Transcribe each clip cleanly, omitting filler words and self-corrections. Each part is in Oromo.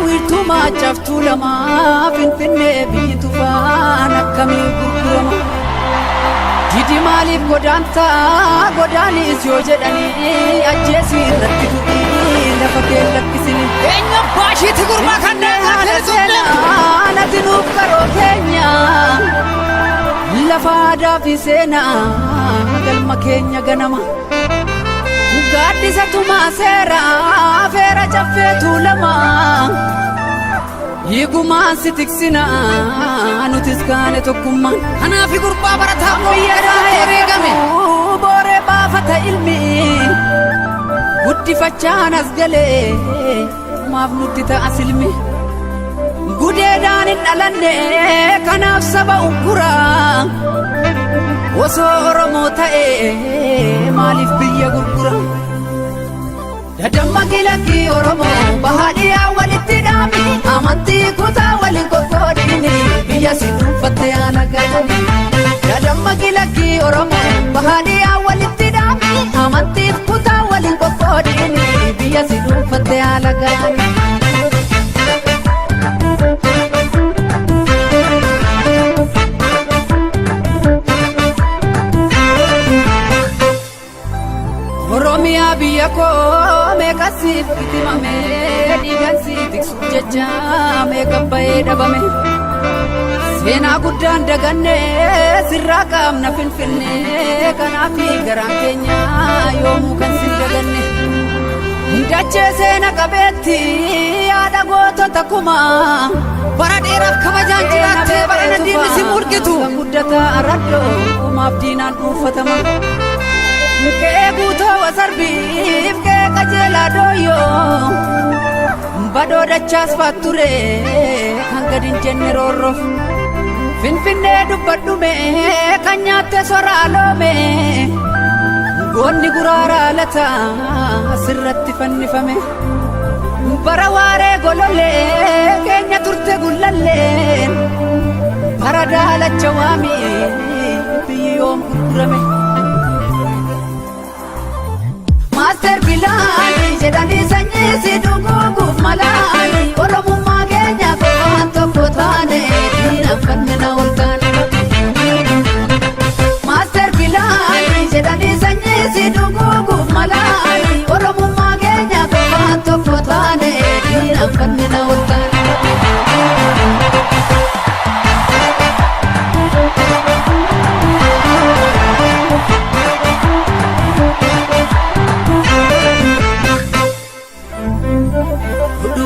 ويرتما جفتو لما فنفني بيتو فانا كمي قرما جدي مالي قدانتا قداني اسيو جداني اجيسي رتدو لفكي لكسني اينا باشي تقرما كننا انا تنوب كرو كينيا لفادا في سينا قلما كينيا غنما Gadi satuma sera fera jaffetu lama Yiguma sitiksina nutis kane tokkumma Ana fi gurba barata moyyera eregame Bore baafata ilmi Guddi fachanas gale maaf nutti ta'as ilmi Gudeedaan hin dhalanne kanaaf saba unkura Osoo Oromoo ta'e maaliif biyya gurgura Dadamma kilakki Oromoo bahaadhiyaa walitti dhaami Amantii kutaa waliin qoqqoodini biyya si dhuunfatte alagaani Dadamma kilakki Oromoo bahaadhiyaa walitti dhaami Amantii kutaa waliin qoqqoodini biyya si dhuunfatte alagaani Oromia biya ko me kasif kitimame digansi tiksu jecha me kabbaye dabame Sena guddan daganne sirra qaamna finfinne kanaafi garaan keenya yoomu kan sin daganne Ndache sena qabeetti yaada gootota kuma bara dheeraaf kabajaan jiraatte bara diinni si murgitu guddata arraddo umaaf diinaan dhuunfatama Kee guutoo wasarbiif kee qajeelaa dooyyoo Badoo dachaas faatture kan gad hin jenne roorroof Finfinnee dubbadhume kan nyaatte soraa loome Goonni guraaraa lata sirratti fannifame Bara waaree golollee keenya turte gullalleen Bara daalacha waami biyyi yoom gurgurame Master Bilani jedhani sanyii si dhuguuf malaani Oromummaa keenya waan tokko taane diinaan fannina ol taane Master Bilani jedhani sanyii si dhuguuf malaani Oromummaa keenya waan tokko taane diinaan fannina ol taane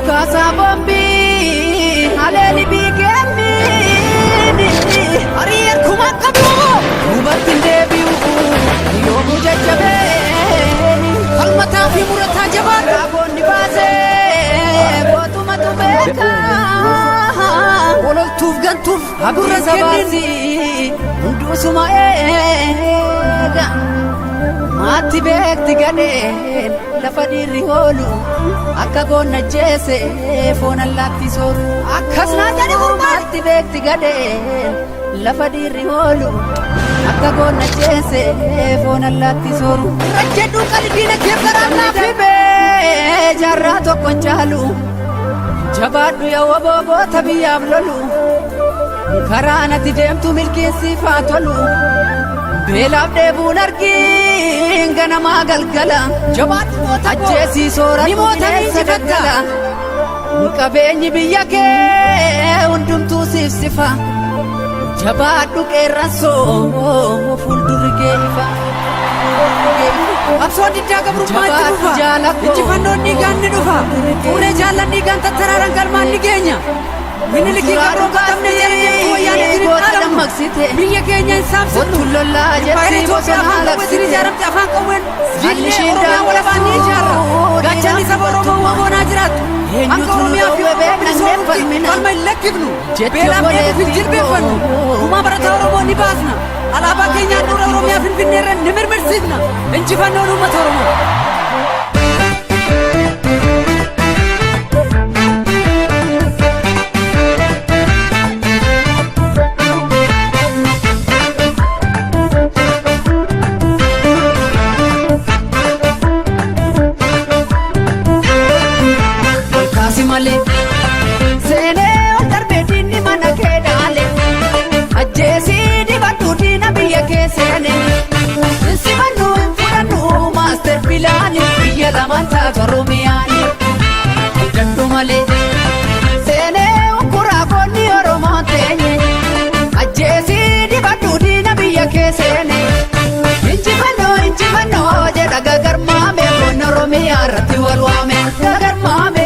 Sabombi haleli bigemi Ariyer kumakabu Ubatin debiu Yomu jajabe Kalmata fi murata jabar Rabon dibase Botu matubeka Wolol tuf gantuf Agurra sabasi Undu sumaega Mati bekti gadeen lafa dirri hoolu akka goonna jeese foon allaatti sooru akkas naa jedhe gurbaatti bekti gadeen lafa dirri hoolu akka goonna jeese foon allaatti sooru rajjedhu qalbiina kee baraannaa fi bee jaarraa tokkon caalu jabaadhu yaa wabooboota biyyaaf lolu karaa natti deemtu milkeessiif haa tolu Beelaaf deebuun argiin ganamaa galgala Jabaadhu moota ajjeesii sooratu bineensa daggala Qabeenyi biyya kee hundumtuu siif sifa Jabaadhu qeerransoo fuuldurri kee ifa Absoon diddaa gabrummaatti dhufa Injifannoon dhiigaan ni dhufa Fuulee jaallan dhiigaan tattaraaraan galmaan ni geenya Miniliki gabroo qatamne jedhee wayyaanee jiru biyya keenya saamsitu baay'ee Itoophiyaa wajjin ijaaramte afaan qawween jillee Oromiyaa walabaanii ijaarra gaachanni saba Oromoo wamoonaa jiraattu akka Oromiyaa fi bilisoomutti falma hin lakkifnu beelaa fi jilbeeffannu uumaa barataa Oromoo ni baasna alaabaa keenyaan dura Oromiyaa Finfinneerra ni mirmirsiifna injifannoon uummata Oromoo. Sene darbe dinni mana kedale ajesi di batu dina biya kesene simanu furanu master pilani biya lamanta garumiani dandu male sene ukura koni oromontenye ajesi di batu dina biya kesene injifano jeda gagarmame bonoromiya rati walwame gagarmame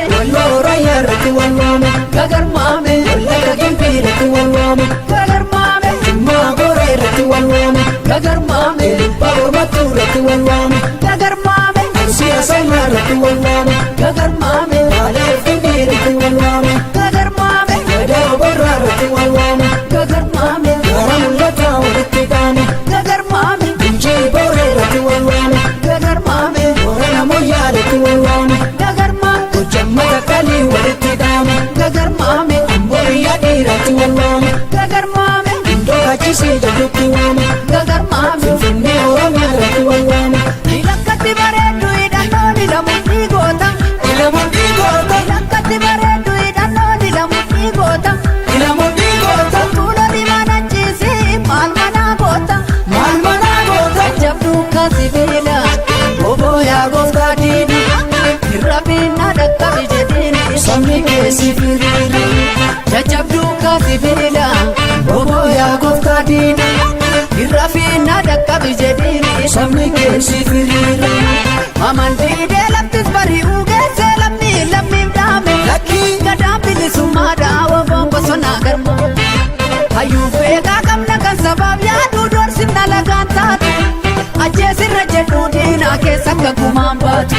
rati walwame gagarmame laga gimpirati walwame gagarmame jimma gore rati walwame gagarmame babur matu rati walwame gagarmame ansiya sayna rati walwame gagarmame ale findi rati walwame gagarmame gada borra rati walwame gagarmame garamulata rati dame gagarmame inji bore rati walwame gagarmame orana moya rati walwame gagarmame jammata kali warti dame gagarmame amboriya dirati walwame gagarmame indoka chisi jaduti wame gagarmame finne Oromiyaa rati walwame ilakkati bareedu idannoni lamutti goota ilamutti goota ilakkati bareedu idannoni lamutti goota ilamutti goota tuula dimana chisi maal mana goota jabdu kasibila oboya goota dini irrabina dakkabi jedini sabni keesi firiri jajabdu kasibila oboya goota dini irrabina dakkabi jedini sabni keesi firiri maman dide laftis bari ugeesse lammi dame gadaan bilisummaa daawa bombosona garmo hayyuu feegaa qabna kan sabaaf yaadu doorsifna lagaan taatu ajjeesirra jedhu diinaa keessa akka gumaan baatu.